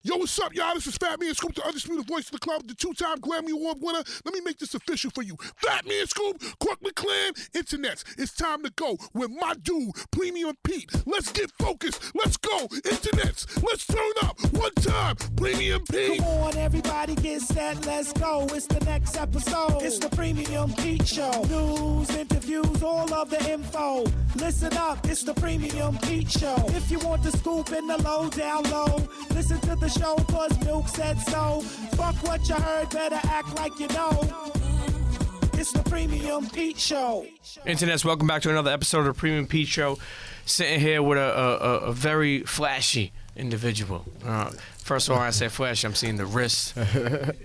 Yo, what's up, y'all? This is Fat Man Scoop, the undisputed voice of the club, the two-time Grammy Award winner. Let me make this official for you. Fat Man Scoop, Crooklyn Clan, Internets. It's time to go with my dude, Premium Pete. Let's get focused. Let's go, Internets. Let's turn up one time, Premium Pete. Come on, everybody get set. Let's go. It's the next episode. It's the Premium Pete Show. News, interviews, all of the info. Listen up. It's the Premium Pete Show. If you want the scoop in the low, down low, listen to the show, cause Milk said so. Fuck what you heard, better act like you know. It's the Premium Pete Show. Internets, welcome back to another episode of the Premium Pete Show. Sitting here with a very flashy individual. First of all, when I say flashy, I'm seeing the wrist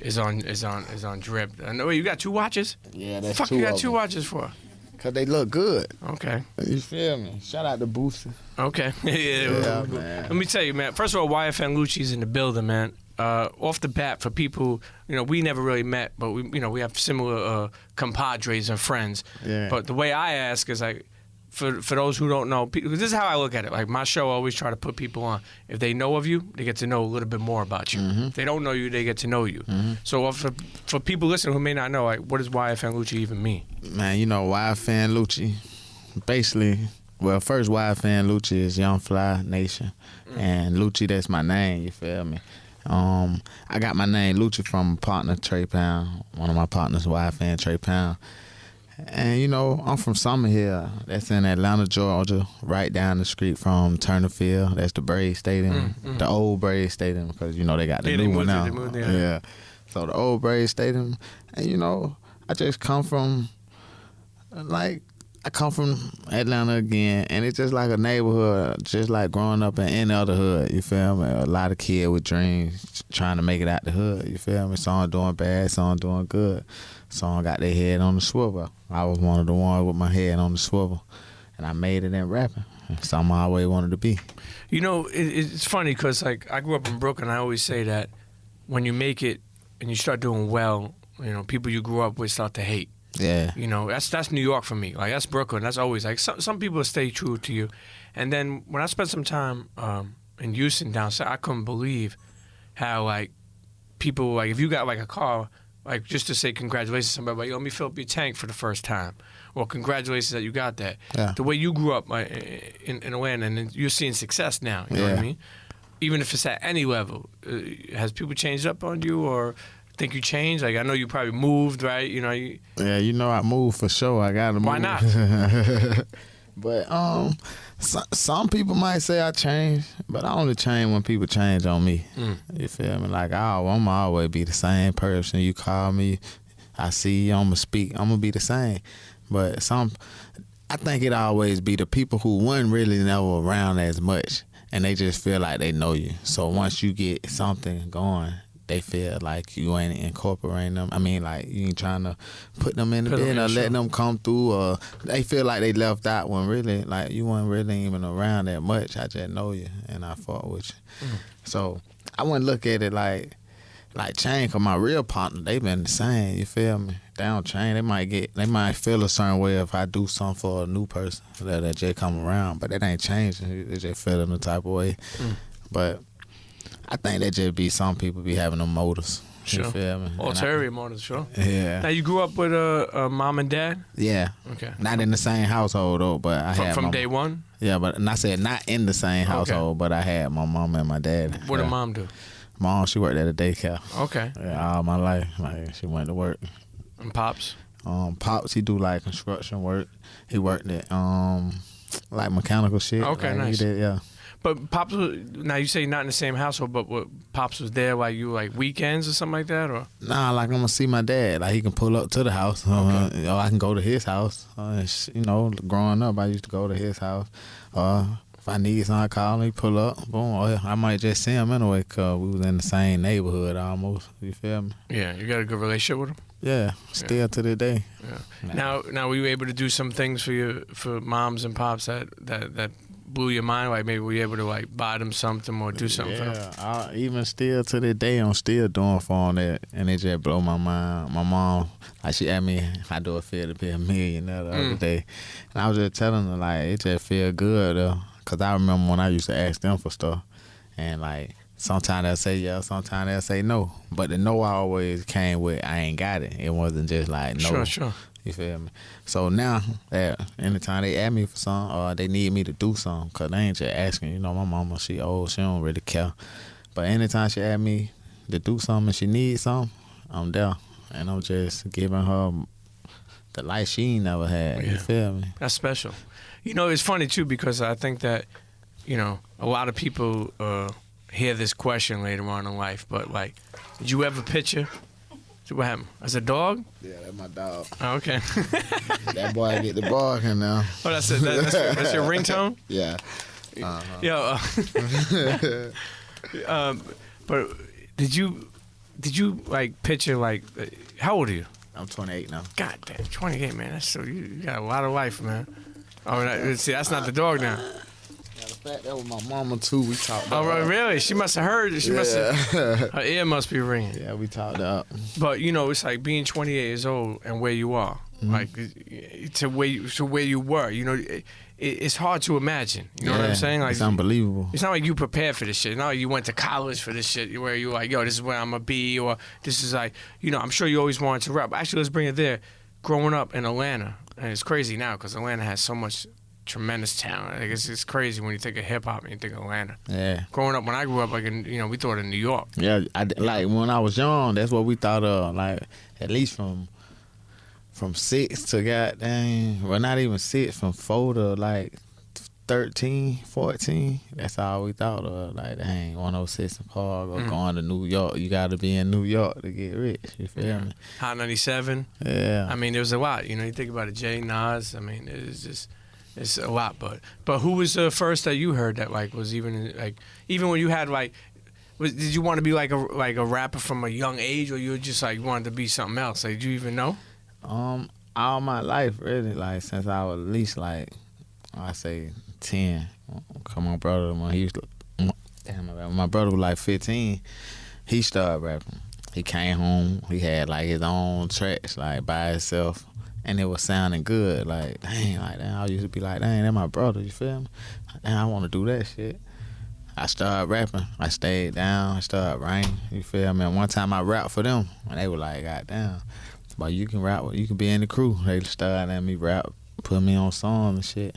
is on drip. I know you got two watches. Yeah, that's fuck two. You got two watches for? Cause they look good. Okay. You feel me? Shout out to Boosie. Okay. Yeah, man. Let me tell you, man. First of all, YFN Lucci's in the building, man. Off the bat, for people, we never really met, but we have similar compadres and friends. Yeah. But the way I ask is like, for those who don't know, this is how I look at it. Like my show, I always try to put people on. If they know of you, they get to know a little bit more about you. Mm-hmm. If they don't know you, they get to know you. Mm-hmm. So for people listening who may not know, like, what does YFN Lucci even mean? Man, YFN Lucci, basically, well, first YFN Lucci is Young Fly Nation, and Lucci, that's my name, you feel me? I got my name Lucci from partner Trey Pound, one of my partners, YFN Trey Pound. And, I'm from Summer Hill. That's in Atlanta, Georgia, right down the street from Turner Field. That's the Braves Stadium, the old Braves Stadium, because, they got the new one now. Yeah. So the old Braves Stadium. And, I just come from, I come from Atlanta again, and it's just like a neighborhood, just like growing up in any other hood, you feel me? A lot of kids with dreams trying to make it out the hood, you feel me? Some doing bad, some doing good. Some got their head on the swivel. I was one of the ones with my head on the swivel, and I made it in rapping. Something I always wanted to be. It's funny because, like, I grew up in Brooklyn. I always say that when you make it and you start doing well, people you grew up with start to hate. Yeah. That's New York for me. Like, that's Brooklyn. That's always, like, some people stay true to you. And then when I spent some time in Houston down south, I couldn't believe how, like, people, like, if you got, like, a car, like, just to say congratulations to somebody, like, let me fill up your tank for the first time. Or congratulations that you got that. Yeah. The way you grew up in Atlanta, and you're seeing success now, you know what I mean? Even if it's at any level. Has people changed up on you, or think you changed? Like, I know you probably moved, right? Yeah, I moved for sure. I got to move. Why not? But some people might say I changed, but I only change when people change on me. You feel me? Like, I'm always be the same person. You call me, I see you, I'm going to speak, I'm going to be the same. But I think it always be the people who wasn't really never around as much, and they just feel like they know you. So once you get something going, they feel like you ain't incorporating them. I mean, like, you ain't trying to put them in the bed or letting them come through, or they feel like they left out when really, like, you weren't really even around that much. I just know you, and I fought with you. So I wouldn't look at it like change, because my real partner, they been the same, you feel me? They don't change. They might feel a certain way if I do something for a new person that just come around, but that ain't changing. They just feeling the type of way. But I think that just be some people be having them motives. Sure. You feel me? Ulterior motives, sure. Yeah. Now, you grew up with a mom and dad? Yeah. Okay. Not in the same household, though, but I had from day one? Yeah, and I said not in the same household, but I had my mom and my dad. What did mom do? Mom, she worked at a daycare. Okay. Yeah, all my life. Like, she went to work. And pops? Pops, he do, like, construction work. He worked at, like, mechanical shit. Okay, like, nice. He did, yeah. But Pops, now you say not in the same household, but what, Pops was there like you, like weekends or something like that, or? Nah, like, I'm gonna see my dad. Like, he can pull up to the house. Okay. I can go to his house. Growing up, I used to go to his house. If I need something, I call him, he pull up. Boom. I might just see him anyway, because we was in the same neighborhood almost. You feel me? Yeah, you got a good relationship with him? Yeah, still to this day. Yeah. Now, were you able to do some things for moms and pops that blew your mind? Like, maybe were you able to, like, buy them something or do something for them? Yeah, even still to this day, I'm still doing for them that, and it just blow my mind. My mom, like, she asked me, I do it feel to be a millionaire the other day, and I was just telling her, like, it just feel good, though, because I remember when I used to ask them for stuff, and, like, Sometimes they'll say yeah, sometimes they'll say no. But the no always came with I ain't got it. It wasn't just like no. Sure. You feel me? So now, anytime they ask me for something or they need me to do something, because they ain't just asking. You know, my mama, she old, she don't really care. But anytime she ask me to do something and she needs something, I'm there. And I'm just giving her the life she ain't never had. Yeah. You feel me? That's special. You know, it's funny, too, because I think that, you know, a lot of people hear this question later on in life, but, like, did you ever picture? So what happened? As a dog? Yeah, that's my dog. Oh, okay. That boy get the barking now. Oh, that's it. That's your ringtone? Yeah. Yo. But did you like picture like how old are you? I'm 28 now. God damn, 28, man. That's so you got a lot of life, man. Oh, see, that's not the dog now. Matter of fact, that was my mama too. We talked. Oh, really? She must have heard. She must have. Her ear must be ringing. Yeah, we talked up. But you know, it's like being 28 years old and where you are, like to where you were. You know, it's hard to imagine. You know what I'm saying? Like it's unbelievable. It's not like you prepared for this shit. It's not like you went to college for this shit where you're like, yo, this is where I'm gonna be, or this is like, you know, I'm sure you always wanted to rap. Actually, let's bring it there. Growing up in Atlanta, and it's crazy now because Atlanta has so much tremendous talent. Like it's crazy when you think of hip hop and you think of Atlanta. Yeah. Growing up, when I grew up, like we thought of New York. Yeah, like when I was young, that's what we thought of. Like at least from 6 to goddamn, well not even 6, from 4 to like 13, 14. That's all we thought of. Like dang, 106 and Park or going to New York. You got to be in New York to get rich. You feel me? Hot 97. Yeah. I mean, there was a lot. You know, you think about it, Jay, Nas. I mean, it's a lot. But who was the first that you heard that like was even when you had like, did you want to be like a rapper from a young age, or you were just like wanted to be something else? Like, did you even know? All my life, really, like since I was at least like, I say 10. Come on, brother, when he used to, when my brother was like 15, he started rapping. He came home, he had like his own tracks, like by himself, and it was sounding good. Like dang, I used to be like, dang, that's my brother. You feel me? Dang, I want to do that shit. I started rapping. I stayed down. I started writing. You feel me? And one time I rapped for them, and they were like, God damn. But you can rap, you can be in the crew. They started at me rap, put me on songs and shit.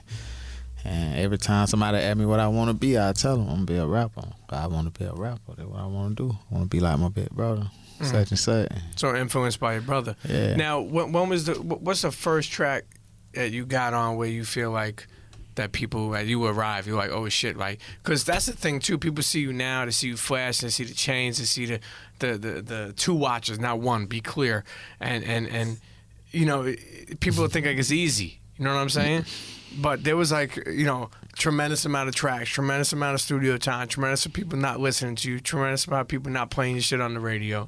And every time somebody ask me what I want to be, I tell them I'm going to be a rapper. I want to be a rapper. That's what I want to do. I want to be like my big brother, such and such. So influenced by your brother. Yeah. Now, what's the first track that you got on where you feel like that people, like you arrive, you're like, oh shit, like, because that's the thing too. People see you now, they see you flash, they see the chains, they see the 2 watches, not 1. Be clear, and you know, people think like it's easy. You know what I'm saying? But there was like, you know, tremendous amount of tracks, tremendous amount of studio time, tremendous amount of people not listening to you, tremendous amount of people not playing your shit on the radio.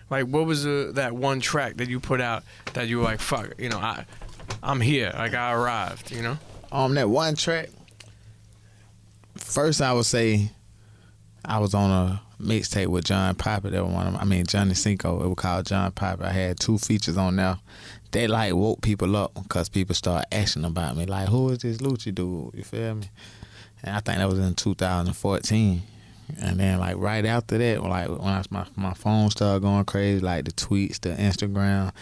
Like, what was that one track that you put out that you were like, fuck, you know, I'm here, like I arrived, you know? That one track, first I would say I was on a mixtape with John Piper. That was Johnny Cinco. It was called John Piper. I had 2 features on there. They like woke people up because people started asking about me. Like, who is this Lucci dude? You feel me? And I think that was in 2014. And then like right after that, like when my phone started going crazy, like the tweets, the Instagram,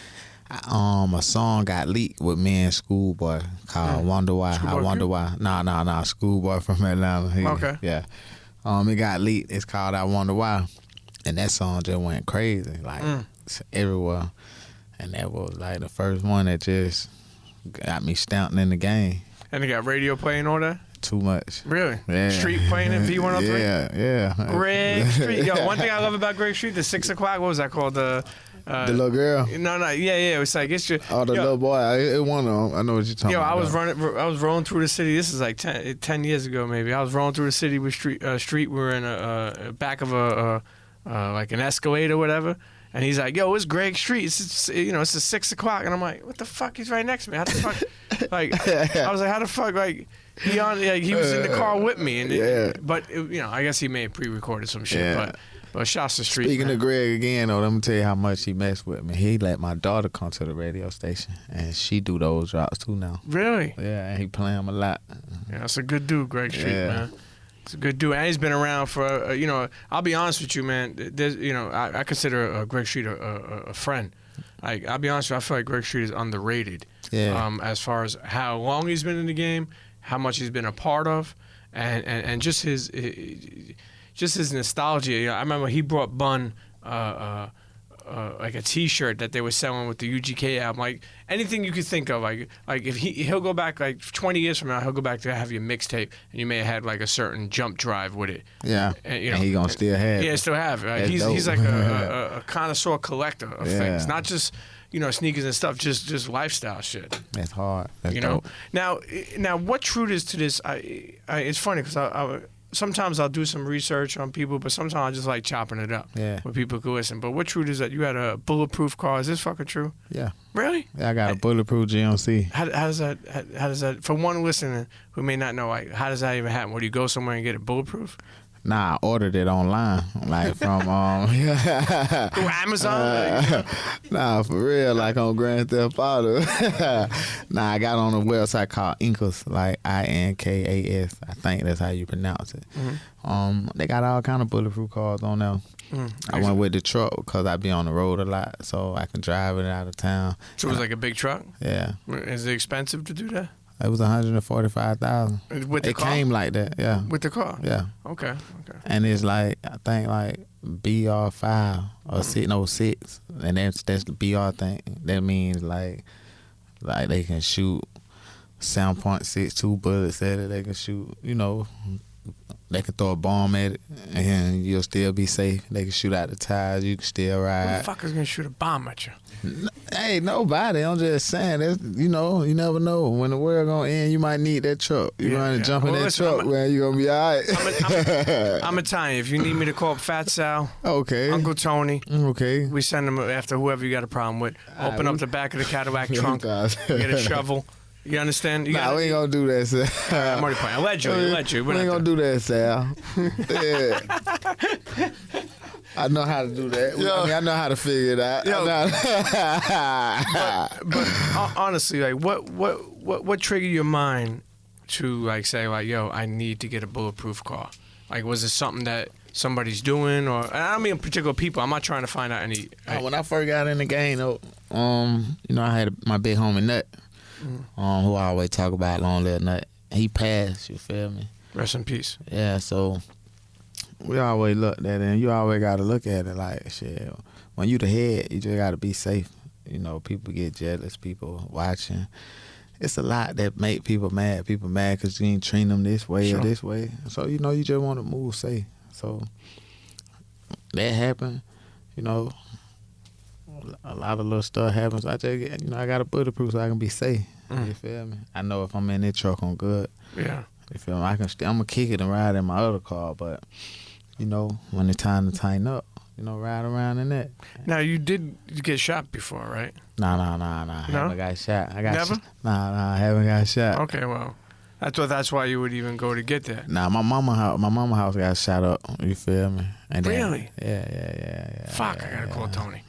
a song got leaked with me and Schoolboy called Wonder Why. Schoolboy I Wonder Why. Nah, Schoolboy from Atlanta. Okay. Yeah. It got leaked. It's called I Wonder Why. And that song just went crazy, like everywhere. And that was like the first one that just got me stamped in the game. And it got radio playing all that? Too much. Really? Yeah. Street playing in V103? Yeah. Greg Street. Yo, one thing I love about Greg Street, the 6 o'clock, what was that called? The little girl. No, yeah. It was like it's just. Oh, the little boy. It one of them. I know what you're talking about. I was rolling through the city. This is like 10 years ago, maybe. I was rolling through the city with Street. We were in a back of like an Escalade or whatever. And he's like, yo, it's Greg Street. It's the 6 o'clock. And I'm like, what the fuck? He's right next to me. How the fuck? Like, I was like, how the fuck? Like, he was in the car with me. And but I guess he may have pre-recorded some shit. Yeah. But shouts to Street. Speaking man. of Greg again, though, let me tell you how much he messed with me. He let my daughter come to the radio station, and she do those drops too now. Really? Yeah, and he play them a lot. Yeah, that's a good dude, Greg Street, man. He's a good dude, and he's been around for you know. I'll be honest with you, man. There's, you know, I consider Greg Street a friend. Like, I'll be honest with you, I feel like Greg Street is underrated. Yeah. As far as how long he's been in the game, how much he's been a part of, and just his nostalgia. You know, I remember he brought Bun like a T-shirt that they were selling with the UGK album, like anything you could think of. Like if he'll go back like 20 years from now, he'll go back to have your mixtape, and you may have had like a certain jump drive with it. Yeah, and, you know, and he gonna still have it. Yeah, still have it. Right? That's He's dope. like a connoisseur collector of Yeah. things, not just, you know, sneakers and stuff, just lifestyle shit. That's hard. That's You know. dope. Now, what truth is to this? It's funny because I sometimes I'll do some research on people, but sometimes I just like chopping it up. Yeah. Where people can listen. But what truth is that you had a bulletproof car? Is this fucking true? Yeah. Really? Yeah, I got a bulletproof GMC. How does that? For one listener who may not know, like, how does that even happen? Where do you go somewhere and get it bulletproof? Nah, I ordered it online, like from Through Amazon? Nah, for real, like on Grand Theft Auto. Nah, I got on a website called Inkas, like INKAS. I think that's how you pronounce it. Mm-hmm. They got all kind of bulletproof cars on there. I went with the truck because I be on the road a lot, so I can drive it out of town. So it was like a big truck? Yeah, Is it expensive to do that? it was $145,000. With the It car? came like that, yeah. With the car? Yeah. Okay. And it's like, I think like BR5 or 606, and that's the BR thing. That means like they can shoot 7.62 bullets at it. They can shoot, you know, they can throw a bomb at it and you'll still be safe. They can shoot out the tires. You can still Who ride. the fuck is gonna shoot a bomb at you? Hey, nobody. I'm just saying. You know, you never know. When the world gonna end, you might need that truck. You're gonna jump in Well, that listen, truck, man. You gonna be all right. I'm Italian. If you need me to call up Fat Sal, Okay. Uncle Tony, Okay. we send them after whoever you got a problem with. Open up the back of the Cadillac trunk, Guys. get a shovel. You understand? You Nah, gotta- we ain't gonna do that, Sal. I'm already playing. Allegedly. We ain't gonna do that, Sal. Yeah. I know how to do that. I know how to figure it out. But honestly, like, what triggered your mind to like say like, yo, I need to get a bulletproof car? Like, was it something that somebody's doing, or I don't mean particular people? I'm not trying to find out any. When I first got in the game, though, you know, I had my big homie Nut, who I always talk about, Long Little Nut. He passed. You feel me? Rest in peace. Yeah. So we always looked at it, and you always got to look at it like, shit, when you the head, you just got to be safe. You know, people get jealous, people watching. It's a lot that make people mad. People mad because you ain't treating them this way or this way. So, you know, you just want to move safe. So that happened, you know, a lot of little stuff happens. I just get, you know, I got a bulletproof so I can be safe. You feel me? I know if I'm in this truck, I'm good. Yeah. You feel me? I'm gonna kick it and ride in my other car, but you know, when it's time to tighten up, you know, ride around in that. Now you did get shot before, right? Nah. I haven't got shot. Never? I haven't got shot. Okay, well, I thought that's why you would even go to get that. Nah, my mama house got shot up. You feel me? And then, Really? Yeah. Fuck, I gotta call Tony.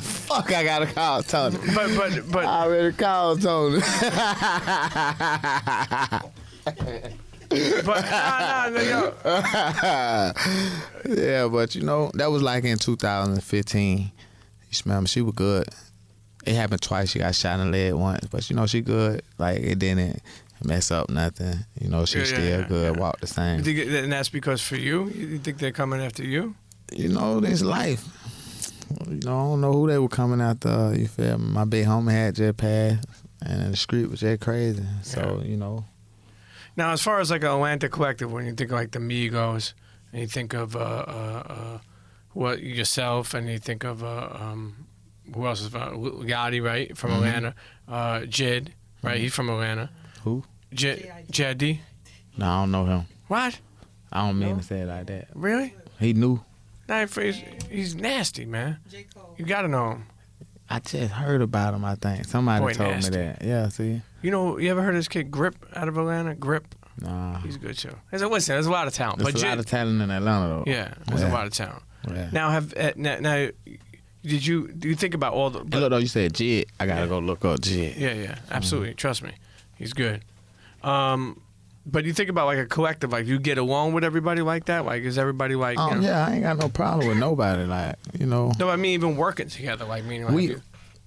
Fuck, I gotta call Tony. But I already called Tony. no. Yeah, but you know, that was like in 2015. You smell me? She was good. It happened twice. She got shot in the leg once, but you know, she good. Like, it didn't mess up nothing. You know, she's still good. Walk the same. You think, and that's because for you? You think they're coming after you? You know, this life. You know, I don't know who they were coming after. You feel me? My big homie had just passed, and the street was just crazy. So, you know. Now, as far as like an Atlanta collective, when you think of like the Migos, and you think of what yourself, and you think of who else is Gotti, right, from Atlanta, Jid, right, he's from Atlanta. Who? JID. No, I don't know him. What? I don't mean to say it like that. Really? He knew. Nah, he's nasty, man. You gotta know him. I just heard about him, I think. Somebody Boy, told nasty. me that. Yeah, see? You know, you ever heard of this kid Grip out of Atlanta? Grip. Nah. He's good too. Listen, there's a lot of talent. There's but a lot of talent in Atlanta, though. Yeah, there's a lot of talent. Yeah. Now, do you think about all the? Hey, look, though, you said Jid. I gotta go look up Jid. Yeah, absolutely. Trust me, he's good. But you think about like a collective, like you get along with everybody like that? Like is everybody like you know? Yeah, I ain't got no problem with nobody. Like, you know. No, I mean even working together, like meaning like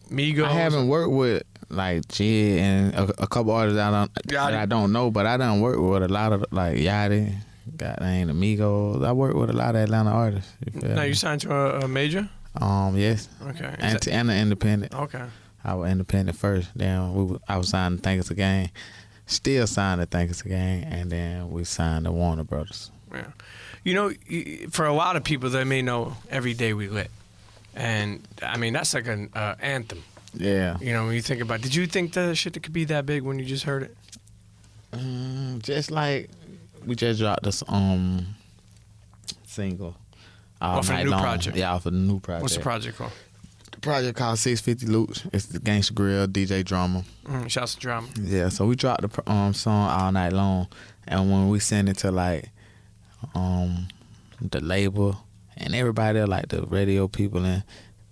Migos. I haven't worked with like CHEA and a couple artists that I don't know, but I done worked with a lot of like Yachty, goddamn Amigos. I worked with a lot of Atlanta artists. Now you signed to a major? Yes. Okay. And an independent. Okay. I was independent first. Then I was signed to Think It's a Game. Still signed to Think It's a Game, and then we signed to Warner Brothers. Yeah. You know, for a lot of people, they may know Every Day We Lit. And, I mean, that's like an anthem. Yeah. You know, when you think about it. Did you think that shit could be that big when you just heard it? Just like, we just dropped this single. Off a new project? Yeah, off a new project. What's the project called? The project called 650 Lucci. It's the Gangsta Grill, DJ Drama. Shouts to Drama. Yeah, so we dropped the song All Night Long. And when we sent it to, like, the label and everybody, like the radio people, and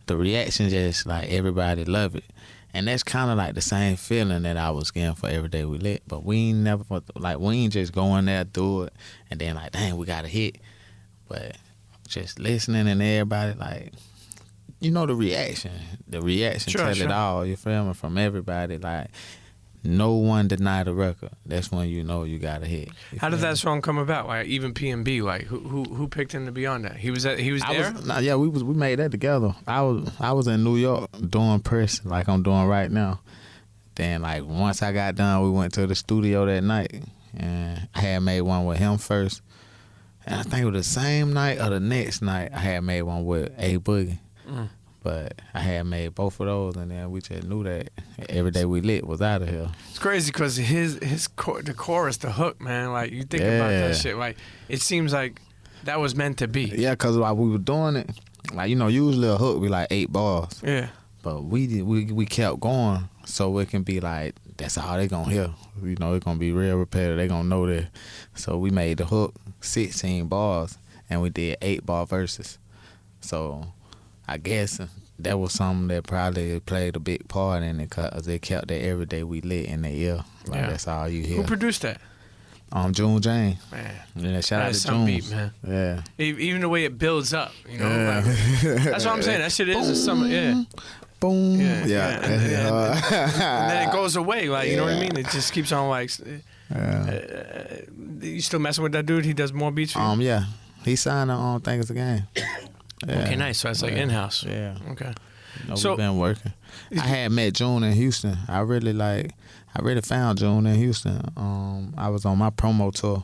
the reaction just, like, everybody love it. And that's kind of like the same feeling that I was getting for Every Day We Lit. But we ain't never, like, we ain't just go in there, do it, and then, like, dang, we got a hit. But just listening and everybody, like, you know, the reaction Sure, tell sure. it all, you feel me, from everybody. Like, no one denied the record. That's when you know you got a hit. How did that song come about? Like even P&B, like who picked him to be on that? He was there. Yeah, we made that together. I was in New York doing press like I'm doing right now. Then like once I got done, we went to the studio that night, and I had made one with him first. And I think it was the same night or the next night I had made one with A Boogie. But I had made both of those, and then we just knew that Every Day We Lit was out of here. It's crazy because the chorus, the hook, man. Like you think about that shit, like it seems like that was meant to be. Yeah, because while we were doing it, like, you know, usually a hook be like 8 bars. Yeah. But we kept going so it can be like, that's all they gonna hear. You know, it's gonna be real repetitive. They gonna know that. So we made the hook 16 bars, and we did 8-bar verses. So I guess that was something that probably played a big part in it, because they kept that Every Day We Lit in their ear. Like, that's all you hear. Who produced that? June Jane. Man. Yeah, shout out to some June. beat, man. Yeah. Even the way it builds up, you know. Yeah. Like, that's what I'm saying. That shit is a summer. Yeah. Boom. Yeah. Yeah. And then it goes away. Like, you know what I mean? It just keeps on like. You still messing with that dude? He does more beats for you? Yeah. He signed on Think It's a Game. Yeah. Okay, nice. So it's like in-house. Yeah. Okay. No, So- we've been working. I had met June in Houston. I really found June in Houston. I was on my promo tour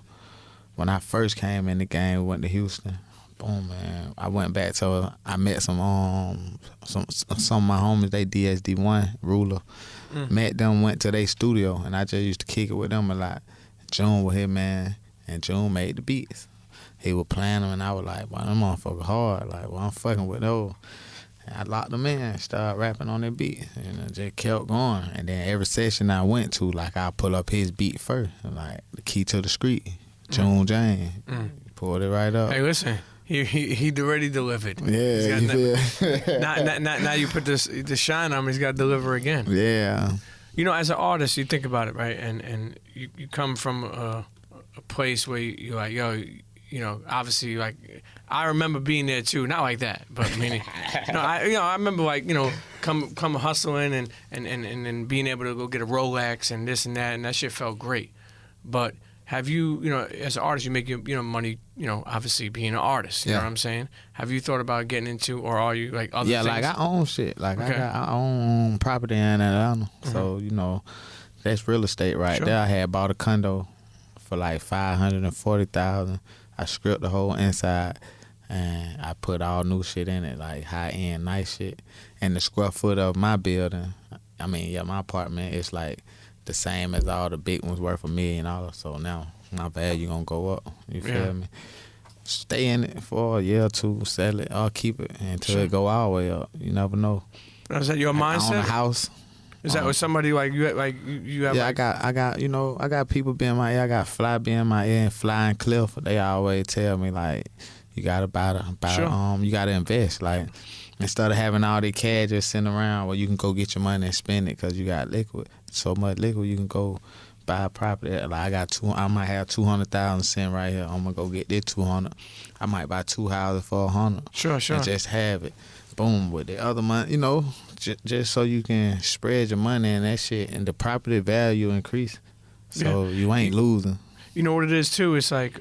when I first came in the game. We went to Houston. Boom, man. I went back to, I met some of my homies. They DSD1 Ruler. Met them, went to their studio, and I just used to kick it with them a lot. June was here, man, and June made the beats. He was playing them, and I was like, wow, them motherfuckers hard. Like, well, I'm fucking with those. And I locked them in, started rapping on their beat, and it just kept going. And then every session I went to, like, I pull up his beat first, like the Key to the Street, June Jane, pulled it right up. Hey, listen. He already delivered. Yeah, you feel? Now you put the shine on him. He's got to deliver again. Yeah. You know, as an artist, you think about it, right? And you come from a place where you're like, yo, you know, obviously, like, I remember being there too. Not like that, but meaning, I remember, like, you know, come hustling and being able to go get a Rolex and this and that shit felt great. But have you, you know, as an artist, you make your money, you know, obviously being an artist. You know what I'm saying? Have you thought about getting into, or are you like other things? Like I own shit. Like I own property in Atlanta. So, you know, that's real estate right there. I had bought a condo for like $540,000. I stripped the whole inside, and I put all new shit in it, like high-end, nice shit. And the square foot of my building, my apartment is like the same as all the big ones worth $1 million. So now my value gonna go up. You feel me? Stay in it for a year or two, sell it, or keep it until it go all the way up. You never know. Is that your mindset? Own a house. Is that with somebody like you? Like you have? Yeah, like, I got people being my ear. I got Fly being my ear and Fly and Cliff. They always tell me like, you gotta you gotta invest. Like, instead of having all the cash just sitting around, where you can go get your money and spend it because you got liquid. So much liquid, you can go buy a property. Like I might have 200,000 sitting right here. I'm gonna go get this 200. I might buy 2 houses for 100. Sure. And just have it. Boom, with the other money, you know, just so you can spread your money and that shit, and the property value increase. So you ain't losing. You know what it is too? It's like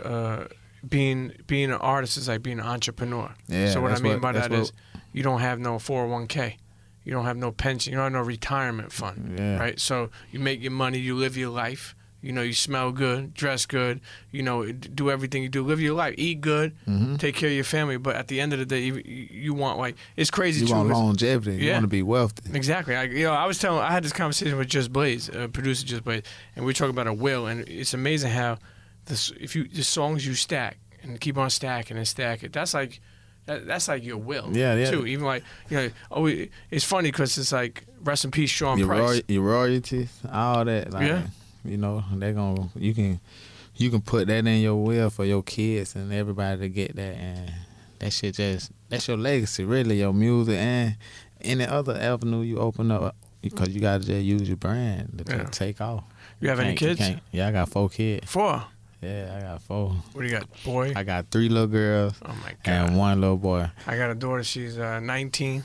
being an artist is like being an entrepreneur. Yeah. So what I mean by that is you don't have no 401k. You don't have no pension. You don't have no retirement fund. Yeah. Right? So you make your money, you live your life. You know, you smell good, dress good, you know, do everything you do. Live your life, eat good, take care of your family. But at the end of the day, you want, like, it's crazy. You want longevity. You want to be wealthy. Exactly. I had this conversation with Just Blaze, producer Just Blaze, and we were talking about a will. And it's amazing how the songs you stack and keep on stacking and stack it, that's like your will. Yeah. Too. Even like, you know, it's funny because it's like, rest in peace, Sean Price. Your royalties, all that. Like, yeah. You know, you can put that in your will for your kids and everybody to get that, and that shit that's your legacy, really, your music and any other avenue you open up, because you gotta just use your brand to take off. You have any kids? Yeah, I got 4 kids. 4? Yeah, I got 4. What do you got, boy? I got 3 little girls. Oh my God. And 1 little boy. I got a daughter. She's 19.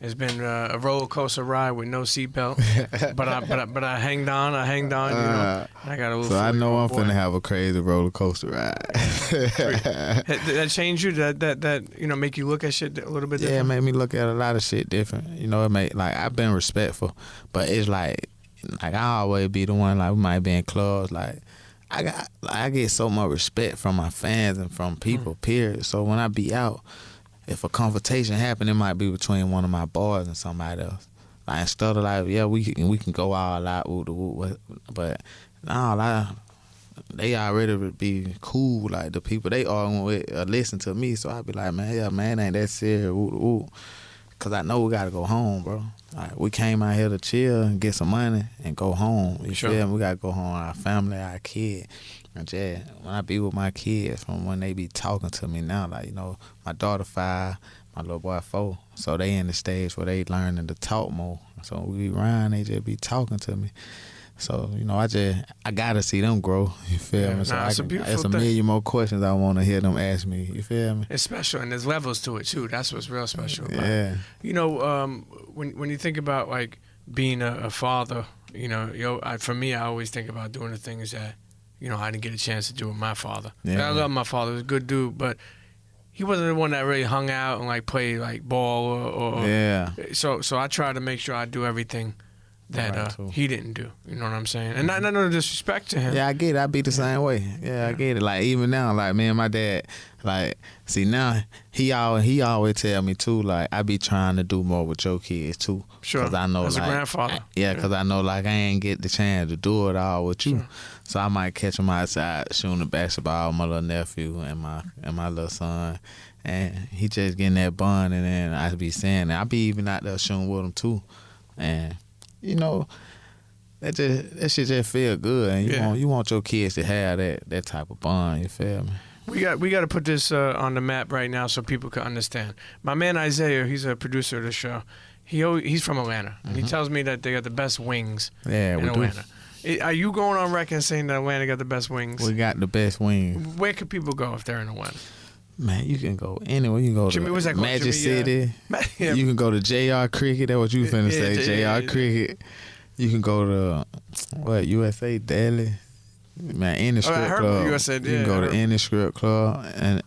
It's been a roller coaster ride with no seatbelt, but I hanged on. You know, I got a little. So I know I'm finna have a crazy roller coaster ride. Did that change you? That you know, make you look at shit a little bit different? Yeah, it made me look at a lot of shit different. You know, it made, like, I've been respectful, but it's like I always be the one, like, we might be in clubs, like I get so much respect from my fans and from people. Period. So when I be out, if a confrontation happen, it might be between one of my boys and somebody else. Like, instead of like, yeah, we can go all out, but no, they already be cool. Like, the people they arguing with listen to me, so I be like, man, ain't that serious, cause I know we gotta go home, bro. Like, we came out here to chill and get some money and go home. You feel me? We gotta go home, our family, our kid. And just, when I be with my kids, from when they be talking to me now, like, you know, my daughter 5, my little boy 4, so they in the stage where they learning to talk more. So when we be around, they just be talking to me. So, you know, I gotta see them grow. You feel me? So it's a million more questions I want to hear them ask me. You feel me? It's special, and there's levels to it too. That's what's real special about it. Yeah. You know, when you think about, like, being a father, you know, for me, I always think about doing the things that, you know, I didn't get a chance to do with my father. Yeah. I love my father. He was a good dude, but he wasn't the one that really hung out and, like, played, like, ball or yeah. So I try to make sure I do everything that he didn't do. You know what I'm saying? And not no disrespect to him. Yeah, I get it. I be the same way. Yeah, I get it. Like, even now, like, me and my dad, like, see, now he always tell me too, like, I be trying to do more with your kids too. Sure. Cause I know, as like, a grandfather. Cause I know, like, I ain't get the chance to do it all with you. Sure. So I might catch him outside shooting the basketball with my little nephew and my little son, and he just getting that bond, and then I be saying that I be even out there shooting with him too, and you know, that shit just feel good, and you want your kids to have that type of bond. You feel me? We got to put this on the map right now so people can understand. My man Isaiah, he's a producer of the show. He's from Atlanta, and he tells me that they got the best wings in Atlanta. Are you going on record saying that Atlanta got the best wings? We got the best wings. Where can people go if they're in Atlanta? Man, you can go anywhere. You can go to Magic City. Yeah. You can go to JR Cricket. That's what you finna say, JR Cricket. You can go to, USA Deli. Man, any strip club. USA, you can go to any strip club. And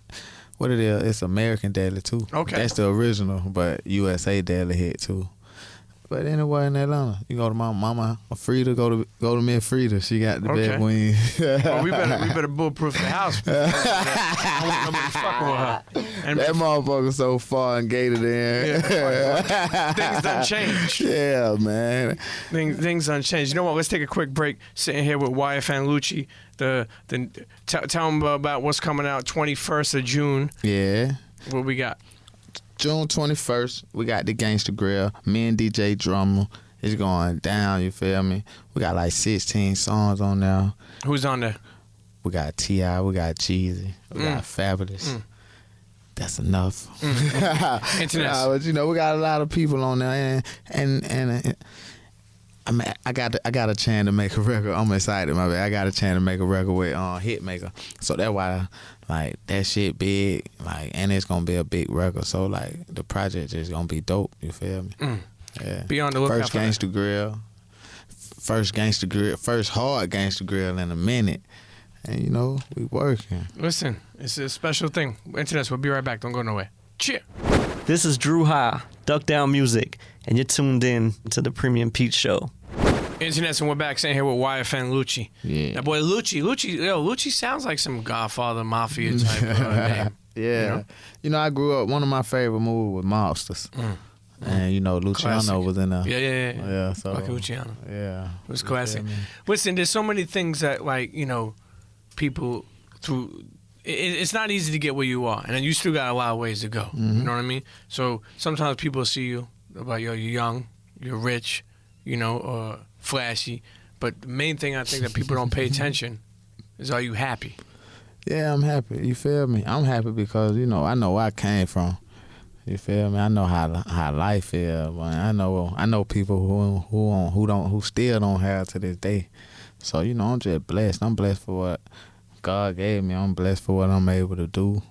what it is, it's American Deli too. Okay. That's the original, but USA Deli hit too. But anywhere in Atlanta, you go to my mama Frida, go to Miss Frida. She got the best wings. Well, we better bulletproof the house. I want nobody fucking with her. And that motherfucker so far and gated in. Yeah, things done changed. Yeah, man. Things done changed. You know what? Let's take a quick break. Sitting here with YFN Lucci. Tell them about what's coming out 21st of June. Yeah. What we got? June 21st, we got the Gangsta Grill. Me and DJ Drummer. It's going down, you feel me? We got like 16 songs on there. Who's on there? We got CHEA, we got Cheesy, we got Fabolous. That's enough. Internet. But you know, we got a lot of people on there, and I mean, I got a chance to make a record. I'm excited, my bad. I got a chance to make a record with Hitmaker. So that's why, like, that shit big, like, and it's gonna be a big record. So like, the project is gonna be dope. You feel me? Yeah. Be on the lookout First for that. Gangsta Grill. First hard Gangsta Grill in a minute. And you know, we working. Listen, it's a special thing. Internets, we'll be right back. Don't go nowhere. Cheer. This is Drew High, Duck Down Music, and you're tuned in to the Premium Pete Show. Internets, and we're back saying here with YFN Lucci. Yeah. That boy Lucci sounds like some Godfather Mafia type name. Yeah. You know, I grew up, one of my favorite movies was Mobsters. And, you know, Luciano Classic. was in there. Yeah. Yeah, so. Like Luciano. Yeah. It was classic. Listen, there's so many things that, like, you know, people through. It's not easy to get where you are, and then you still got a lot of ways to go. You know what I mean? So sometimes people see you about you're young, you're rich, you know, or flashy. But the main thing I think that people don't pay attention is, are you happy? Yeah, I'm happy. You feel me? I'm happy because, you know, I know where I came from. You feel me? I know how life is. I know people who still don't have to this day. So, you know, I'm just blessed. I'm blessed for what God gave me. I'm blessed for what I'm able to do.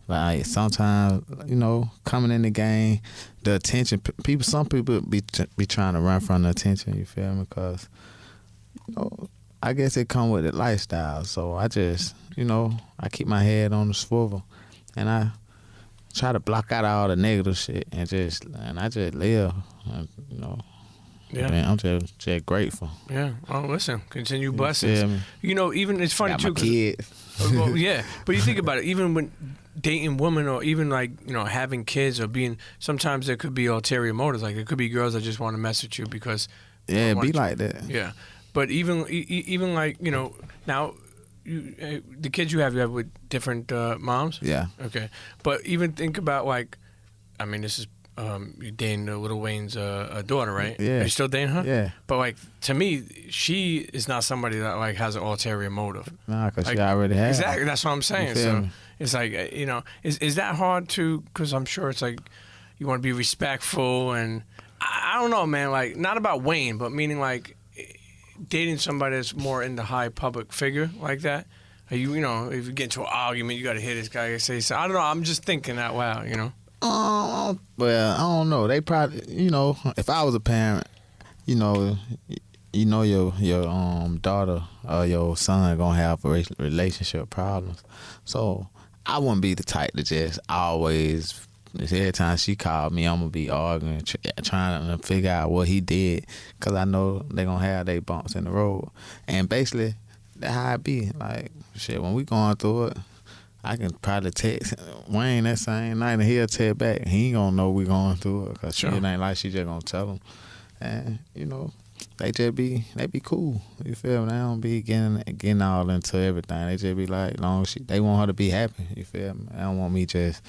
Like, sometimes, you know, coming in the game, the attention, some people be trying to run from the attention, you feel me? Because, you know, I guess it come with the lifestyle. So I just, you know, I keep my head on the swivel, and I try to block out all the negative shit, and I just live, and, you know. Yeah. Man, I'm just grateful. Yeah. Oh, listen, continue blessings. Yeah, man. You know, even it's funny Got too. my kids. Well, yeah, but you think about it. Even when dating women, or even like, you know, having kids, or being, sometimes there could be ulterior motives. Like, there could be girls that just want to mess with you because. Yeah, be like that. Yeah, but even like, you know, now. The kids you have with different moms? Yeah. Okay. But even think about, like, I mean, this is, you're dating Lil Wayne's daughter, right? Yeah. Are you still dating her? Yeah. But, like, to me, she is not somebody that, like, has an ulterior motive. Nah, because Like, she already has. Exactly. That's what I'm saying. You feel So me? it's like, you know, is that hard to, because I'm sure it's like, you want to be respectful, and I don't know, man, like, not about Wayne, but meaning, like, dating somebody that's more in the high public figure like that. Are you know, if you get into an argument, you got to hear this guy say so. I don't know. I'm just thinking out loud, you know. Well, I don't know. They probably, you know, if I was a parent, you know your daughter or your son gonna have relationship problems. So I wouldn't be the type to just always. Every time she called me, I'm gonna be arguing, trying to figure out what he did, cause I know they gonna have their bumps in the road. And basically, that's how it be. Like, shit, when we going through it, I can probably text Wayne that same night, and he'll text back. He ain't gonna know we going through it, cause it ain't like she just gonna tell him. And you know, they be cool. You feel me? They don't be getting all into everything. They just be like, long as they want her to be happy. You feel me? They don't want me just,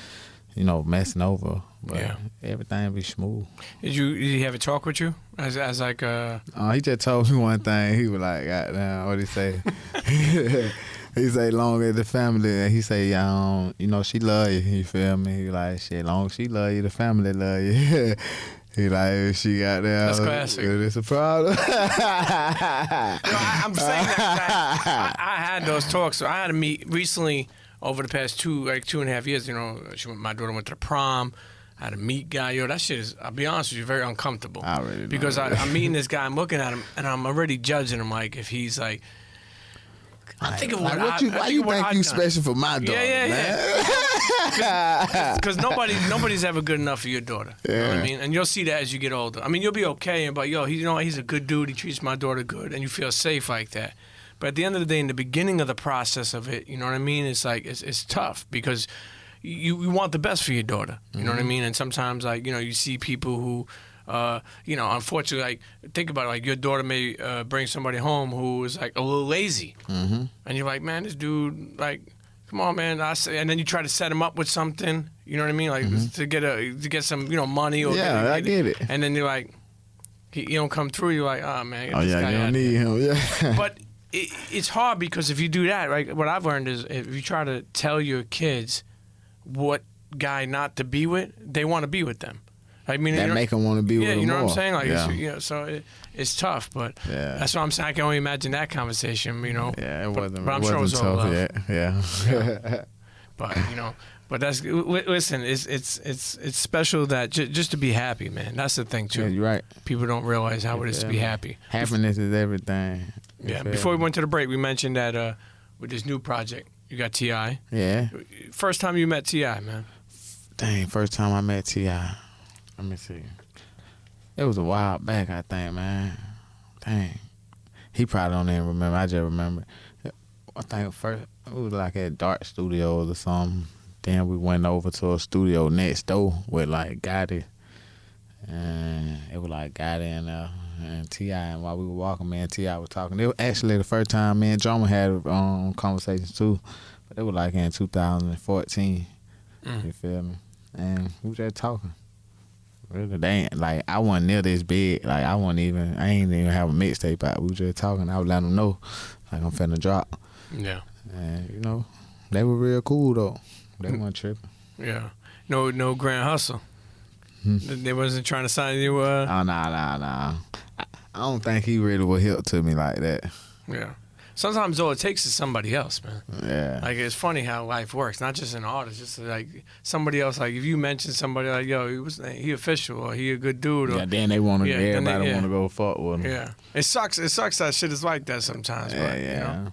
you know, messing over. But everything be smooth. Did he have a talk with you as like he just told me one thing. He was like, goddamn, what he say? He say, long as the family, and he say, you know, she love you. You feel me? He like, shit, long as she love you, the family love you. He like, she got there. That's classic. It's a problem. I'm saying that I had those talks. So I had to meet recently over the past 2.5 years. You know, my daughter went to the prom. I had to meet guy. Yo, that shit is, I'll be honest with you, very uncomfortable. I already know. Because I'm meeting this guy, I'm looking at him, and I'm already judging him, like, if he's like, I think of what why you think you special for my daughter, man? Because nobody's ever good enough for your daughter. You know what I mean? And you'll see that as you get older. I mean, you'll be okay, but yo, he's a good dude. He treats my daughter good, and you feel safe like that. But at the end of the day, in the beginning of the process of it, you know what I mean? It's like it's tough because you want the best for your daughter. You know what I mean? And sometimes, like, you know, you see people who. You know, unfortunately, like, think about it, like, your daughter may bring somebody home who is, like, a little lazy. And you're like, man, this dude, like, come on, man. And then you try to set him up with something, you know what I mean? Like, to get some, you know, money. Or I get it. And then you're like, he don't come through. You're like, oh, man, get oh, this yeah, guy you out don't need him, yeah. But it's hard because if you do that, right, what I've learned is if you try to tell your kids what guy not to be with, they want to be with them. I mean, that make them want to be with yeah, him you know more. what I'm saying? Like, yeah. you know, so it's tough, but Yeah. that's what I'm saying. I can only imagine that conversation, you know. Yeah, it wasn't. But I'm it sure it was wasn't all tough love. yet. Yeah. But you know, but that's listen. It's special that just to be happy, man. That's the thing too. Yeah, you're right. People don't realize how it is to be Yeah. happy. Happiness is everything. You Yeah. feel Before we me? went to the break, we mentioned that with this new project, you got T.I. Yeah. First time you met T.I., man. Dang, first time I met T.I. Let me see. It was a while back, I think, man. Dang. He probably don't even remember. I just remember. I think first, it was like at Dark Studios or something. Then we went over to a studio next door with like Gotti. And it was like Gotti and T.I. And while we were walking, me and T.I. was talking. It was actually the first time me and Drummer had conversations too. But it was like in 2014. You feel me? And we was just talking. Really, they ain't, like, I wasn't near this big. Like, I ain't even have a mixtape out. We was just talking. I was letting them know, like, I'm finna drop. Yeah. And, you know, they were real cool, though. They weren't tripping. Yeah. No grand hustle. They wasn't trying to sign you. Oh, nah. I don't think he really would help to me like that. Yeah. Sometimes all it takes is somebody else, man. Yeah. Like, it's funny how life works. Not just an artist, just like somebody else. Like, if you mention somebody like, yo, he official or he a good dude. Or, Yeah, then they want to, Yeah, then everybody they- want to go fuck with him. yeah. It sucks that shit is like that sometimes. Yeah, But, yeah. You know,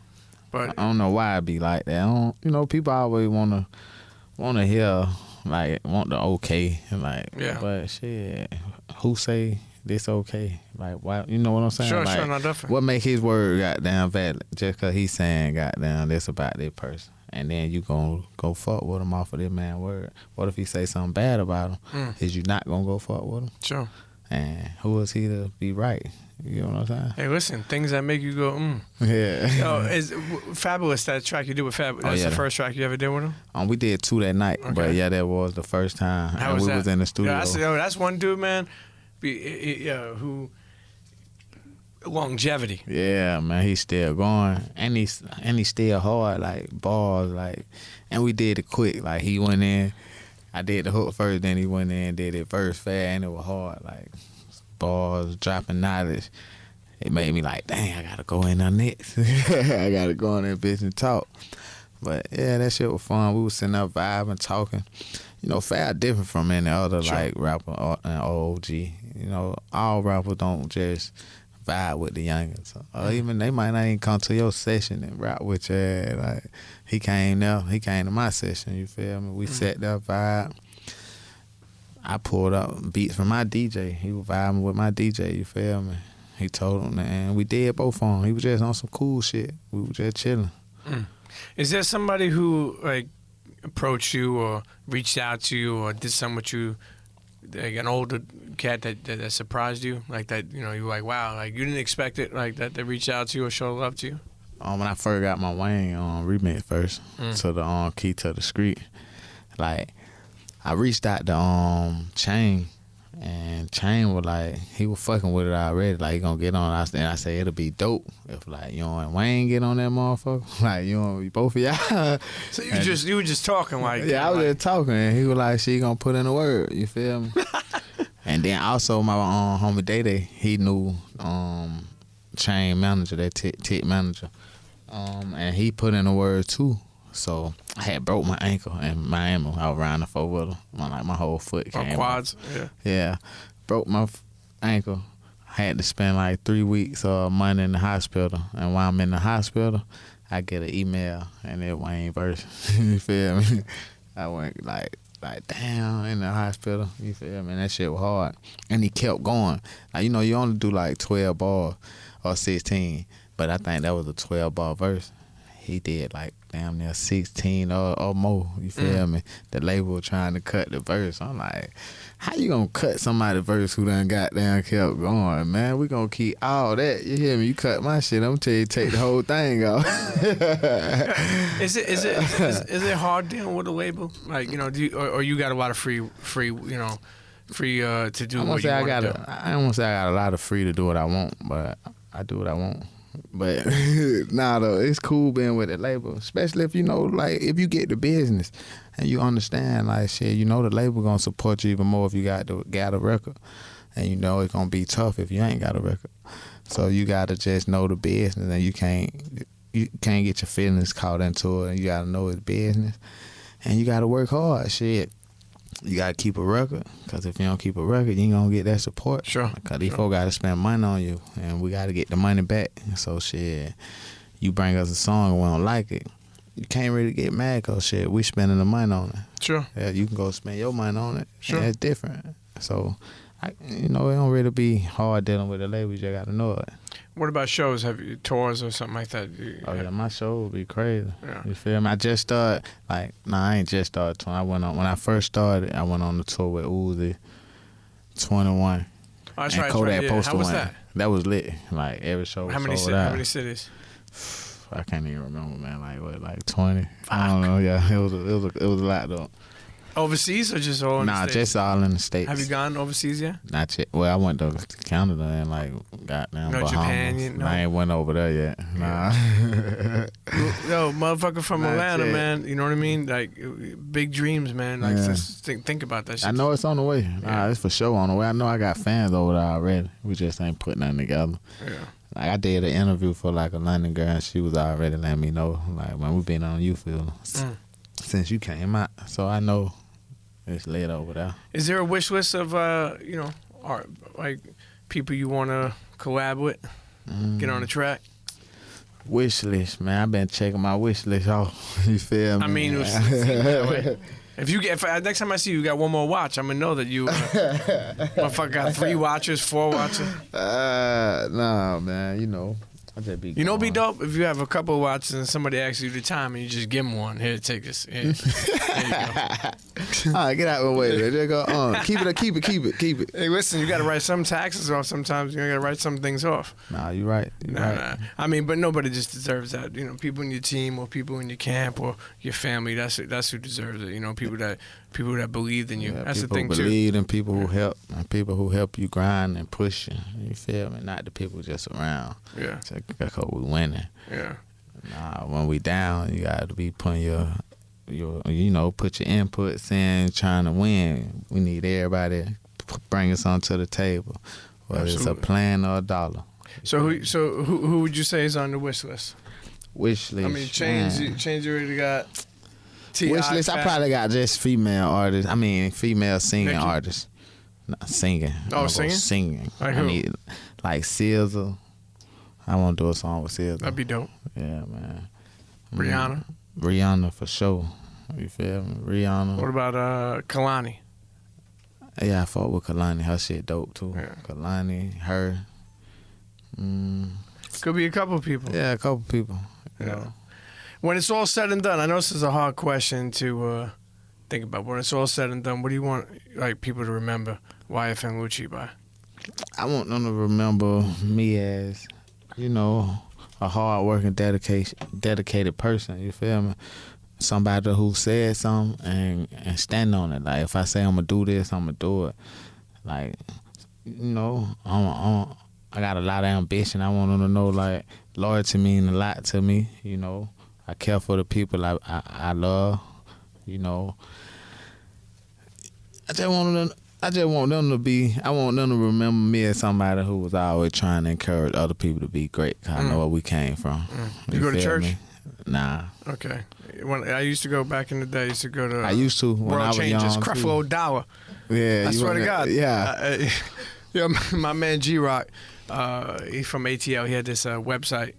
but I don't know why it be like that. I don't, you know, people always want to hear, like, want the okay. Like, Yeah. But shit, who say this okay? Like, why? You know what I'm saying? Sure, like, no, definitely. What make his word goddamn valid? Just because he's saying goddamn this about this person. And then you gonna go fuck with him off of this man's word. What if he say something bad about him? Is you not gonna go fuck with him? Sure. And who is he to be right? You know what I'm saying? Hey, listen, things that make you go, Yeah. Yo, is Fabolous, that track you did with Fabolous? That's yeah. the first track you ever did with him? We did 2 that night, but Okay. yeah, that was the first time. How and was we that? was in the studio. That's one dude, man, who longevity. Yeah, man, he's still going, and he's still hard, like bars, like, and we did it quick. Like he went in, I did the hook first, then he went in and did it verse fast, and it was hard, like bars, dropping knowledge. It made me like, dang, I gotta go in there next. I gotta go in that bitch and talk. But yeah, that shit was fun. We was sitting up vibing, talking. You know, Fab different from any other like rapper and OG. You know, all rappers don't just vibe with the youngins. Or even they might not even come to your session and rap with you. Like he came to my session, you feel me? We sat there, vibe. I pulled up beats from my DJ. He was vibing with my DJ, you feel me? He told him, and we did both on him. He was just on some cool shit. We were just chilling. Is there somebody who like approached you or reached out to you or did something with you, like an older cat that surprised you, like that? You know, you were like, wow, like you didn't expect it, like that they reached out to you or showed love to you. When I first got my Wayne remix first to the Key to the Street, like I reached out to Chainz, and Chainz was like, he was fucking with it already, like he gonna get on. And I said it'll be dope if like you and Wayne get on that motherfucker, like you and both of y'all. So you were just talking like Yeah, I was like, just talking, and he was like, she gonna put in the word, you feel me? And then also my homie Day, he knew Chainz manager, that tit manager, and he put in the word too. So I had broke my ankle in Miami. I was riding the 4-wheeler. My whole foot came quads. off. Yeah, broke my ankle. I had to spend like 3 weeks or a month in the hospital. And while I'm in the hospital, I get an email and it Wayne verse. You feel me? I went like damn, in the hospital. You feel me? And that shit was hard. And he kept going. Like, you know, you only do like 12 bars or 16, but I think that was a 12-bar verse. He did like damn near 16 or more. You feel me? The label was trying to cut the verse. I'm like, how you gonna cut somebody's verse who done goddamn kept going, man? We gonna keep all that. You hear me? You cut my shit, I'm gonna tell you take the whole thing off. Is it hard dealing with a label? Like, you know, or you got a lot of free to do what you want to do? I don't want to say I got a lot of free to do what I want, but I do what I want. But nah, though, it's cool being with the label, especially if you know, like, if you get the business and you understand, like, shit, you know the label gonna support you even more if you got a record, and you know it's gonna be tough if you ain't got a record. So you gotta just know the business, and you can't get your feelings caught into it. And you gotta know it's business, and you gotta work hard. Shit. You gotta keep a record, cause if you don't keep a record, you ain't gonna get that support. Sure. Cause these folks gotta spend money on you, and we gotta get the money back. So shit, you bring us a song and we don't like it, you can't really get mad, cause shit, we spending the money on it. Sure. Yeah, you can go spend your money on it. Sure. And it's different. So, it don't really be hard dealing with the label. You just gotta know it. What about shows? Have you tours or something like that? Oh yeah, my show would be crazy. Yeah. You feel me? I just started, I ain't just started touring. When I first started, I went on the tour with Uzi, 21. Oh, that's and right. Kodak Yeah. Poster How was went. that? That was lit. Like every show was How many sold out. How many cities? I can't even remember, man. Like 20. I don't know. Yeah, it was a lot though. Overseas or just all in the States? Just all in the States. Have you gone overseas yet? Not yet. Well, I went to Canada and like goddamn No, Bahamas. Japan, you know? I ain't went over there yet. Nah. Yo, motherfucker from Not Atlanta, yet. man. You know what I mean? Like, big dreams, man. Like, Yeah. just think about that shit. I know it's on the way. Nah, it's for sure on the way. I know I got fans over there already. We just ain't putting nothing together. Yeah. Like I did an interview for like a London girl, and she was already letting me know, like, when we been on YouFeel since you came out, so I know it's lit over there. Is there a wish list of, art, like, people you want to collab with? Get on the track? Wish list, man. I've been checking my wish list off. You feel me? I mean, it seems that way. If next time I see you got one more watch, I'm gonna know that you motherfucker got 3 watches, 4 watches. Nah, man. You know, I just be. You know, it'd be going. dope if you have a couple of watches and somebody asks you the time and you just give them one. Here, take this. Here. There you go. All right, get out of the way. Just go. Keep it. Hey, listen, you got to write some taxes off sometimes. You got to write some things off. Nah, you right. You right. Nah. I mean, but nobody just deserves that. You know, people in your team or people in your camp or your family, that's who deserves it. You know, people that believed in you. Yeah, That's the people thing, who too. believe and people who help, and people who help you grind and push you. You feel me? Not the people just around. Yeah. That's how we winning. Yeah. Nah, when we down, you got to be putting your put your inputs in, trying to win. We need everybody bringing something to the table, whether Absolutely. it's a plan or a dollar. So who would you say is on the wish list? Wish list. I mean, Chainz you already got. T.I. Wish list. I probably got just female artists. I mean, female singing Nicki? artists. Not singing. Oh, I'm gonna go singing? Singing. Like I who? need like SZA. I want to do a song with SZA. That'd be dope. Yeah, man. Rihanna. For sure. You feel me? Rihanna. What about Kalani? Yeah, I fought with Kalani. Her shit dope too. Yeah. Kalani, her. Could be a couple people. Yeah, a couple people. You Yeah. know. When it's all said and done, I know this is a hard question to think about. When it's all said and done, what do you want like people to remember YFN Lucci by? I want them to remember me as, a hard-working, dedicated person. You feel me? Somebody who said something and stand on it. Like, if I say I'm going to do this, I'm going to do it. Like, I got a lot of ambition. I want them to know, like, loyalty mean a lot to me, I care for the people I love, I just want them to remember me as somebody who was always trying to encourage other people to be great. 'Cause I know where we came from. You go to feel church? me? Nah. Okay. When I used to go back in the day, I used to go to. I used to when World I was Changes, young. Creflo Dollar. Yeah, I swear to God. Yeah. Yeah, my man G-Rock, he's from ATL. He had this website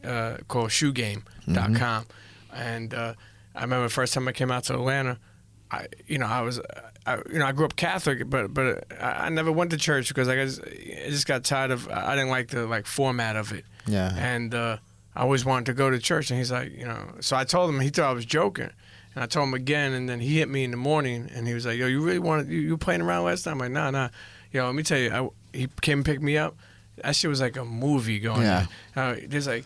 called shoegame.com. And I remember the first time I came out to Atlanta, I grew up Catholic, but I never went to church because I just got tired of, I didn't like the format of it. Yeah. And I always wanted to go to church. And he's like, so I told him, he thought I was joking. And I told him again, and then he hit me in the morning, and he was like, yo, you really want to, you playing around last time? I'm like, nah. Yo, let me tell you, he came and picked me up. That shit was like a movie going on. There's like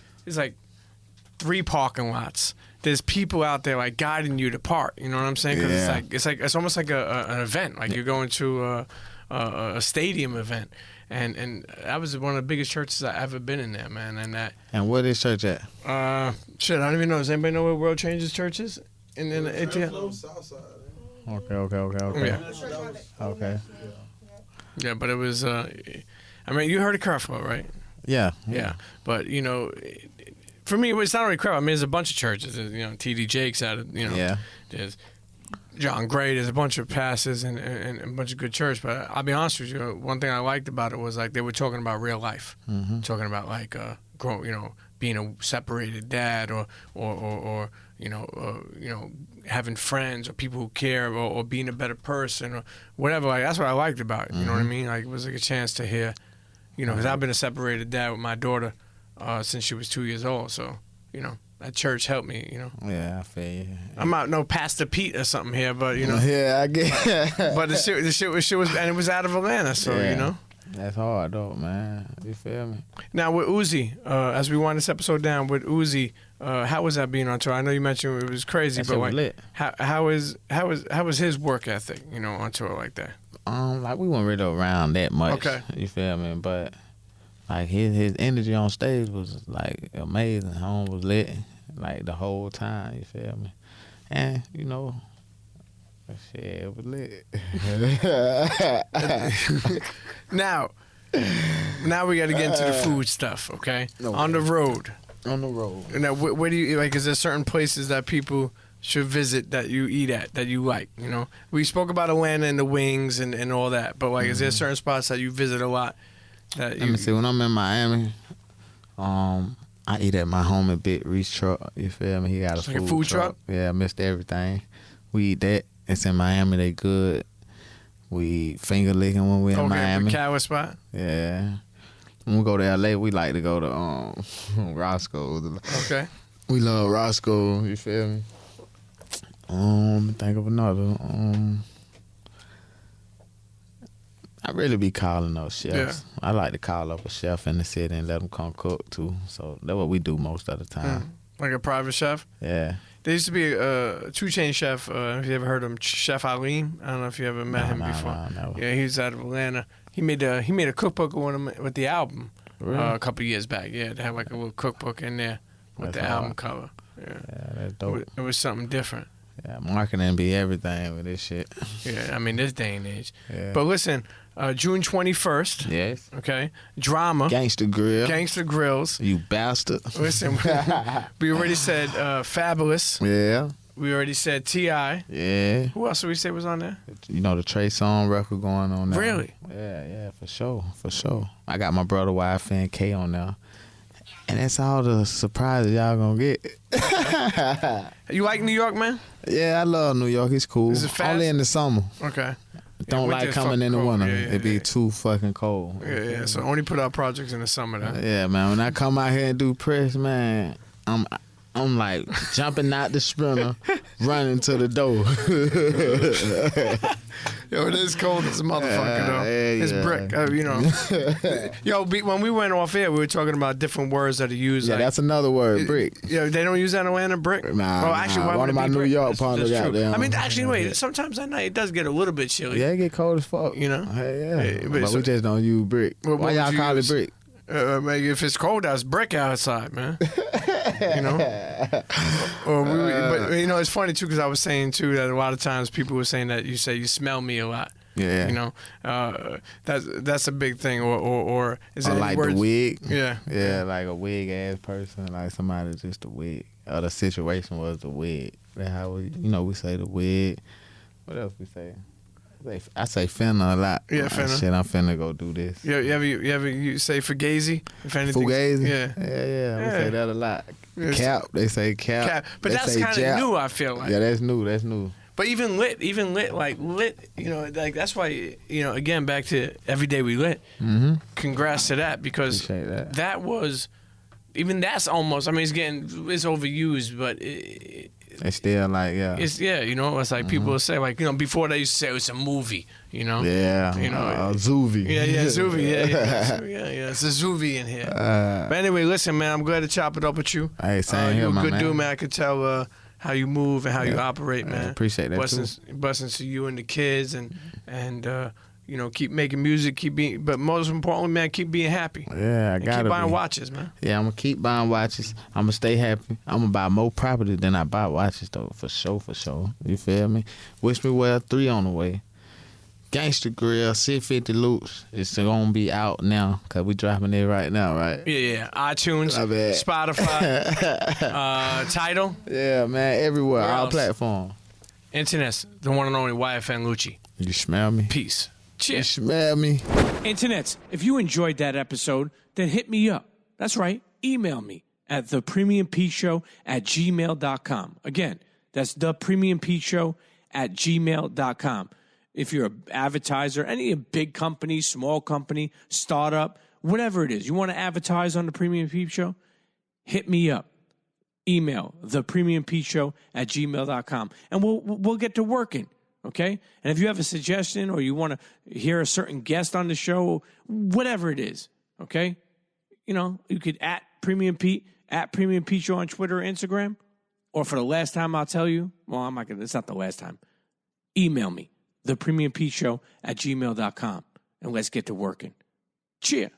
3 parking lots. There's people out there like guiding you to park. You know what I'm saying? Because it's almost like an event. Like you're going to a stadium event, and that was one of the biggest churches I ever been in there, man. And that. And where this church at? Shit, I don't even know. Does anybody know where World Changes Church is? In the ATL? Okay. Yeah. Okay. Yeah, but it was. I mean, you heard of Creflo, right? Yeah. Yeah, but you know, for me, it's not only Creflo. I mean, there's a bunch of churches. There's, you know, T.D. Jakes out of, you know. Yeah. There's John Gray. There's a bunch of pastors and a bunch of good church. But I'll be honest with you, one thing I liked about it was like they were talking about real life, talking about like you know, being a separated dad or you know, having friends or people who care or being a better person or whatever. Like that's what I liked about it. You know what I mean? Like it was like a chance to hear. You know, because I've been a separated dad with my daughter since she was 2 years old. So, you know, that church helped me, you know. Yeah, I feel you. I'm not no Pastor Pete or something here, but, you know. Yeah, I get But the shit was, and it was out of Atlanta, so, you know. That's hard, though, man. You feel me? Now, with Uzi, as we wind this episode down, with Uzi, how was that being on tour? I know you mentioned it was crazy, That but shit was like, lit. how was his work ethic, you know, on tour like that? Like we weren't really around that much. Okay. You feel me? But like his energy on stage was like amazing. Home was lit like the whole time. You feel me? And you know, shit, it was lit. Now we got to get into the food stuff, okay? On the road. On the road. Now, where do you like? Is there certain places that people should visit that you eat at that you like? You know, we spoke about Atlanta and the wings and all that, but like, is there certain spots that you visit a lot? That Let me see. When I'm in Miami, I eat at my homie Big Reese truck. You feel me? He got a Like food, a food truck? Yeah, I missed everything. We eat that. It's in Miami. They good. We finger licking when we in Miami. Okay, Cowa spot. Yeah. When we go to LA, we like to go to Roscoe's. Okay. We love Roscoe. You feel me? Let me think of another. I really be calling up chefs. Yeah. I like to call up a chef in the city and let them come cook too. So that's what we do most of the time. Like a private chef. Yeah. There used to be a 2 Chainz chef. Have you ever heard of him? Chef Alim. I don't know if you ever met him before. No. Yeah, he was out of Atlanta. He made a cookbook with the album Really? a couple years back. Yeah, they had like a little cookbook in there with That's the album hard. cover. Yeah, That's dope. It was something different. Yeah, marketing be everything with this shit. Yeah, I mean this day and age. Yeah. But listen, June 21st. Yes. Okay, Drama. Gangsta Grill. Gangster Grills. You bastard. Listen, we already said Fabolous. Yeah. We already said CHEA. Yeah. Who else did we say was on there? You know the Trey Songz record going on now. Really? Yeah, for sure. I got my brother YFN K on there. And that's all the surprises y'all gonna get. You like New York, man? Yeah, I love New York. It's cool. Is it fast? Only in the summer. Okay. Don't winter like is coming fucking in the cold. winter. Yeah, It be yeah. too fucking cold. Yeah. So only put out projects in the summer, then. Yeah, man. When I come out here and do press, man, I'm like jumping out the sprinter, running to the door. Yo, it is cold as a motherfucker, though. It's brick, you know. Yo, when we went off air, we were talking about different words that are used. Yeah, like, that's another word, brick. Yeah, they don't use that in Atlanta, brick? Nah, actually, nah. why One would of it my be New brick? York partners That's got true. there. I mean, actually, wait. Sometimes at night it does get a little bit chilly. Yeah, it get cold as fuck. You know? Hey, yeah. but But so- we just don't use brick. Well, Why what y'all would you call use? it brick? Maybe if it's cold, that's brick outside, man. You know? But, you know, it's funny, too, because I was saying, too, that a lot of times people were saying that you say you smell me a lot. Yeah. You know? That's a big thing. Or is it Or any like words? the wig. Yeah. Yeah, like a wig ass person, like somebody just a wig. Or the situation was the wig. That's how we say the wig. What else we say? I say finna a lot. Yeah, Like, finna. shit, I'm finna go do this. You ever say fugazi? If anything. Fugazi? Yeah. Yeah. We say that a lot. It's- Cap, they say cap. Cap. But They that's say kind jap. of new, I feel like. Yeah, that's new. But even lit, you know, like that's why, you know, again, back to every day we lit. Mm-hmm. Congrats to that, because Appreciate that. was, even that's almost, I mean, it's overused, but It's still like, yeah. it's, yeah, you know, it's like people will say, like, you know, before they used to say it's a movie, you know? Yeah. You know, Zoovie. Yeah, Zuvi, yeah, it's a Zuvi in here. But anyway, listen, man, I'm glad to chop it up with you. Hey, same here, you're a my good man. dude, man. I could tell how you move and how you operate, man. I appreciate that, Blessings to you and the kids, and You know, keep making music, but most importantly, man, keep being happy. Yeah, I And gotta keep buying be. watches, man. Yeah, I'm gonna keep buying watches. I'm gonna stay happy. I'm gonna buy more property than I buy watches, though, for sure, for sure. You feel me? Wish Me Well 3 on the way. Gangsta Grill, 650 Loops. It's gonna be out now, because we dropping it right now, right? Yeah. iTunes, My bad. Spotify, Tidal, Yeah, man, everywhere, Where all else? platforms. Internet's the one and only YFN Lucci. You smell me? Peace. You Cheers. smell me? Internets, if you enjoyed that episode, then hit me up. That's right. Email me at thepremiumpeteshow@gmail.com. Again, that's thepremiumpeteshow@gmail.com. If you're an advertiser, any big company, small company, startup, whatever it is, you want to advertise on the Premium Peep Show, hit me up. Email thepremiumpeteshow@gmail.com, and we'll get to working. Okay? And if you have a suggestion or you want to hear a certain guest on the show, whatever it is, okay? You know, you could at Premium Pete Show on Twitter or Instagram. Or for the last time, I'll tell you, well, I'm not going to, it's not the last time. Email me, thepremiumpeteshow@gmail.com, and let's get to working. Cheer.